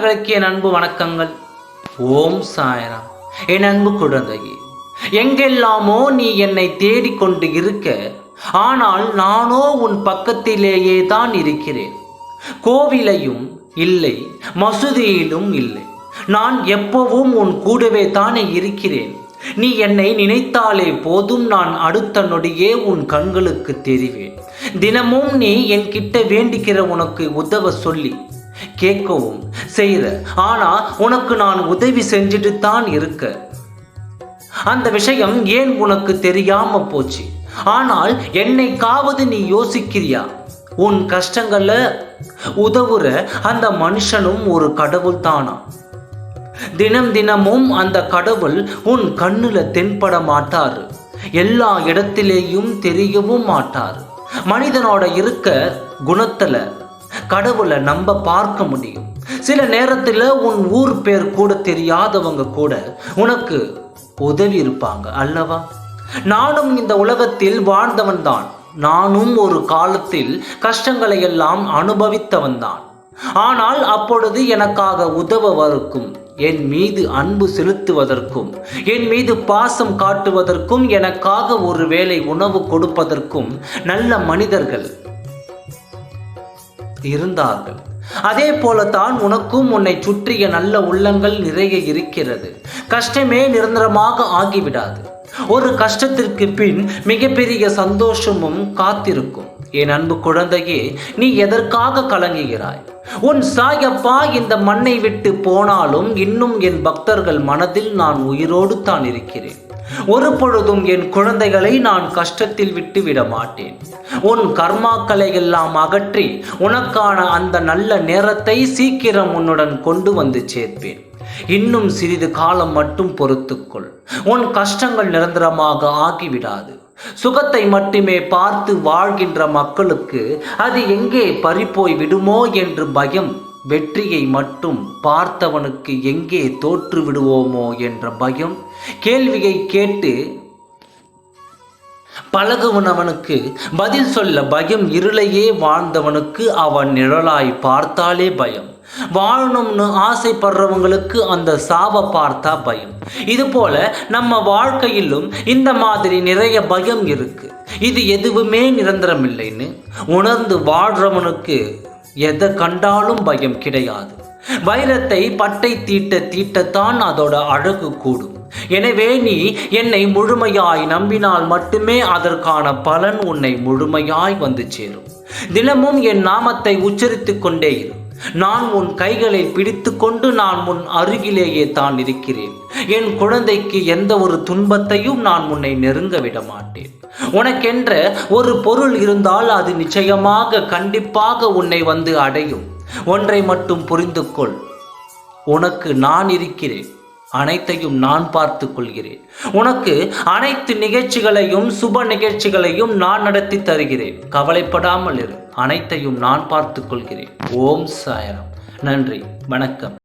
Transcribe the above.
பக்தர்களுக்கு என் அன்பு வணக்கங்கள். ஓம் சாய்ராம். என் அன்பு குழந்தையே, எங்கெல்லாமோ நீ என்னை தேடிக்கொண்டு இருக்க, ஆனால் நானோ உன் பக்கத்திலேயே தான் இருக்கிறேன். கோவிலையும் இல்லை, மசூதியிலும் இல்லை, நான் எப்பவும் உன் கூடவே தானே இருக்கிறேன். நீ என்னை நினைத்தாலே போதும், நான் அடுத்த நொடியே உன் கண்களுக்கு தெரிவேன். தினமும் நீ என்கிட்ட வேண்டிக்கிற உனக்கு உதவ சொல்லி கேட்கவும் செய்கிற, ஆனா உனக்கு நான் உதவி செஞ்சுட்டு தான் இருக்க. அந்த விஷயம் ஏன் உனக்கு தெரியாம போச்சு? ஆனால் என்னைக்காவது நீ யோசிக்கிறியா? உன் கஷ்டங்கள்ல உதவுற அந்த மனுஷனும் ஒரு கடவுள் தானா? தினமும் அந்த கடவுள் உன் கண்ணுல தென்பட மாட்டாரு, எல்லா இடத்திலேயும் தெரியவும் மாட்டாரு. மனிதனோட இருக்க குணத்துல கடவுளை நம்ப பார்க்க முடியும். சில நேரத்தில் உன் ஊர் பேர் கூட தெரியாதவங்க கூட உனக்கு உதவி இருப்பாங்க அல்லவா? நானும் இந்த உலகத்தில் வாழ்ந்தவன் தான். நானும் ஒரு காலத்தில் கஷ்டங்களை எல்லாம் அனுபவித்தவன் தான். ஆனால் அப்பொழுது எனக்காக உதவுவதற்கும், என் மீது அன்பு செலுத்துவதற்கும், என் மீது பாசம் காட்டுவதற்கும், எனக்காக ஒரு வேளை உணவு கொடுப்பதற்கும் நல்ல மனிதர்கள் இருந்தார்கள். அதே போலத்தான் உனக்கும் உன்னை சுற்றிய நல்ல உள்ளங்கள் நிறைய இருக்கிறது. கஷ்டமே நிரந்தரமாக ஆகிவிடாது. ஒரு கஷ்டத்திற்கு பின் மிகப்பெரிய சந்தோஷமும் காத்திருக்கும். என் அன்பு குழந்தையே, நீ எதற்காக கலங்குகிறாய்? உன் சாயப்பா இந்த மண்ணை விட்டு போனாலும் இன்னும் என் பக்தர்கள் மனதில் நான் உயிரோடு தான் இருக்கிறேன். ஒரு பொழுதும் என் குழந்தைகளை நான் கஷ்டத்தில் விட்டு விட மாட்டேன். உன் கர்மாக்களை எல்லாம் அகற்றி உனக்கான அந்த நல்ல நேரத்தை சீக்கிரம் உன்னுடன் கொண்டு வந்து சேர்ப்பேன். இன்னும் சிறிது காலம் மட்டும் பொறுத்துக்கொள். உன் கஷ்டங்கள் நிரந்தரமாக ஆகிவிடாது. சுகத்தை மட்டுமே பார்த்து வாழ்கின்ற மக்களுக்கு அது எங்கே பறிப்போய் விடுமோ என்று பயம். வெற்றியை மட்டும் பார்த்தவனுக்கு எங்கே தோற்று விடுவோமோ என்ற பயம். கேள்வியை கேட்டு பழகுவனவனுக்கு பதில் சொல்ல பயம். இருளையே வாழ்ந்தவனுக்கு அவன் நிழலாய் பார்த்தாலே பயம். வாழணும்னு ஆசைப்படுறவங்களுக்கு அந்த சாவை பார்த்தா பயம். இது போல நம்ம வாழ்க்கையிலும் இந்த மாதிரி நிறைய பயம் இருக்கு. இது எதுவுமே நிரந்தரம் இல்லைன்னு உணர்ந்து வாழ்றவனுக்கு எதை கண்டாலும் பயம் கிடையாது. வைரத்தை பட்டை தீட்டத்தான் அதோட அழகு கூடும். எனவே நீ என்னை முழுமையாய் நம்பினால் மட்டுமே அதற்கான பலன் உன்னை முழுமையாய் வந்து சேரும். தினமும் என் நாமத்தை உச்சரித்து கொண்டே இரு. நான் உன் கைகளை பிடித்து கொண்டு நான் உன் அருகிலேயே தான் இருக்கிறேன். என் குழந்தைக்கு எந்த ஒரு துன்பத்தையும் நான் உன்னை நெருங்க விட மாட்டேன். உனக்கென்ற ஒரு பொருள் இருந்தால் அது நிச்சயமாக கண்டிப்பாக உன்னை வந்து அடையும். ஒன்றை மட்டும் புரிந்து கொள், உனக்கு நான் இருக்கிறேன். அனைத்தையும் நான் பார்த்து கொள்கிறேன். உனக்கு அனைத்து நிகழ்ச்சிகளையும் சுப நிகழ்ச்சிகளையும் நான் நடத்தி தருகிறேன். கவலைப்படாமல் இரு, அனைத்தையும் நான் பார்த்து கொள்கிறேன். ஓம் சாய்ராம். நன்றி, வணக்கம்.